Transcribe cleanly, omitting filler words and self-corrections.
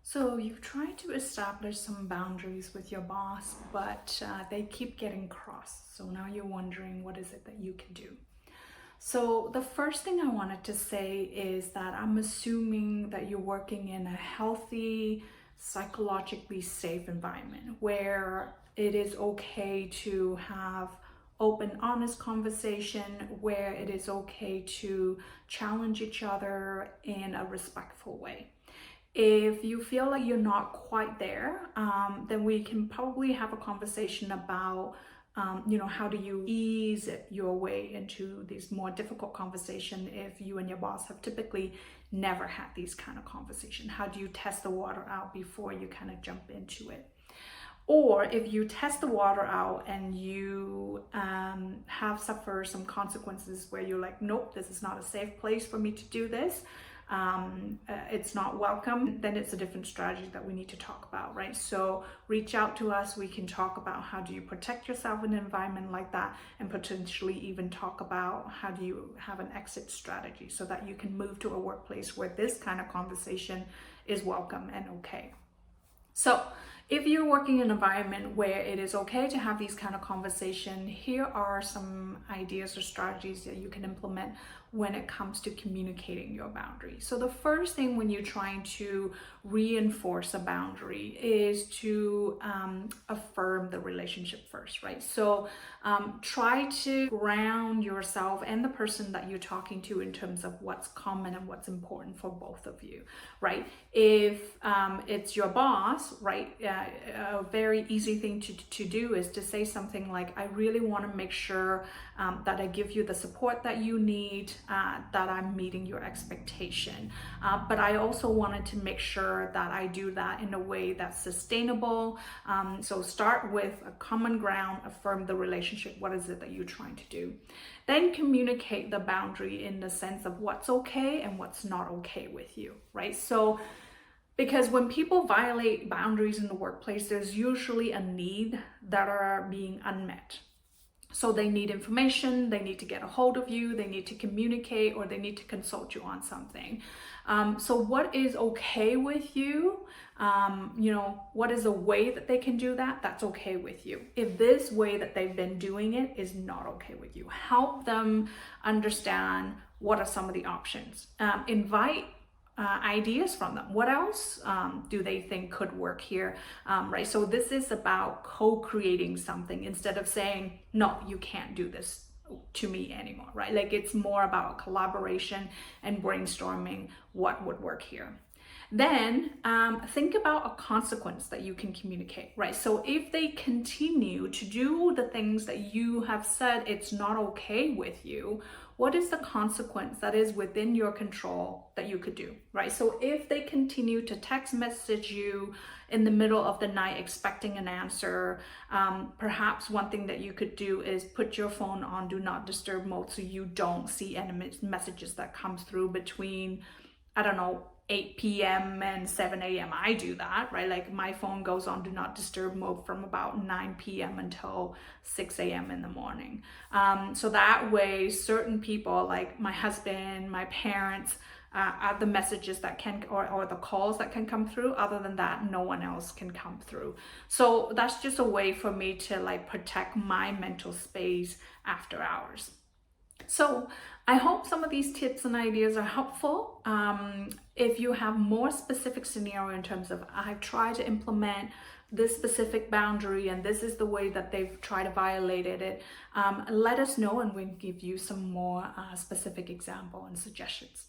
So you've tried to establish some boundaries with your boss, but they keep getting crossed. So now you're wondering what is it that you can do. So the first thing I wanted to say is that I'm assuming that you're working in a healthy, psychologically safe environment where it is okay to have open, honest conversation, where it is okay to challenge each other in a respectful way. If you feel like you're not quite there, then we can probably have a conversation about, how do you ease your way into these more difficult conversation if you and your boss have typically never had these kind of conversation. How do you test the water out before you kind of jump into it? Or if you test the water out and you have suffered some consequences where you're like, nope, this is not a safe place for me to do this, it's not welcome, then it's a different strategy that we need to talk about, right? So reach out to us. We can talk about how do you protect yourself in an environment like that, and potentially even talk about how do you have an exit strategy so that you can move to a workplace where this kind of conversation is welcome and okay. So if you're working in an environment where it is okay to have these kind of conversation, here are some ideas or strategies that you can implement when it comes to communicating your boundary. So the first thing when you're trying to reinforce a boundary is to affirm the relationship first, right? So try to ground yourself and the person that you're talking to in terms of what's common and what's important for both of you, right? If it's your boss, right, a very easy thing to do is to say something like, I really want to make sure that I give you the support that you need, that I'm meeting your expectation. But I also wanted to make sure that I do that in a way that's sustainable. So start with a common ground, affirm the relationship. What is it that you're trying to do? Then communicate the boundary in the sense of what's okay and what's not okay with you, right? So because when people violate boundaries in the workplace, there's usually a need that are being unmet. So they need information, they need to get a hold of you, they need to communicate, or they need to consult you on something. So what is okay with you? What is a way that they can do that? That's okay with you. If this way that they've been doing it is not okay with you, help them understand what are some of the options. Invite ideas from them. What else do they think could work here, right? So this is about co-creating something instead of saying, no, you can't do this to me anymore, right? Like it's more about collaboration and brainstorming what would work here. Then think about a consequence that you can communicate, right? So if they continue to do the things that you have said it's not okay with you, what is the consequence that is within your control that you could do, right? So if they continue to text message you in the middle of the night expecting an answer, perhaps one thing that you could do is put your phone on do not disturb mode so you don't see any messages that comes through between, I don't know, 8 p.m. and 7 a.m. I do that, right? Like my phone goes on do not disturb mode from about 9 p.m. until 6 a.m. in the morning. So that way, certain people like my husband, my parents, are the messages that can, or the calls that can come through. Other than that, no one else can come through. So that's just a way for me to like protect my mental space after hours. So I hope some of these tips and ideas are helpful. If you have more specific scenario in terms of I've tried to implement this specific boundary and this is the way that they've tried to violate it, let us know and we'll give you some more specific example and suggestions.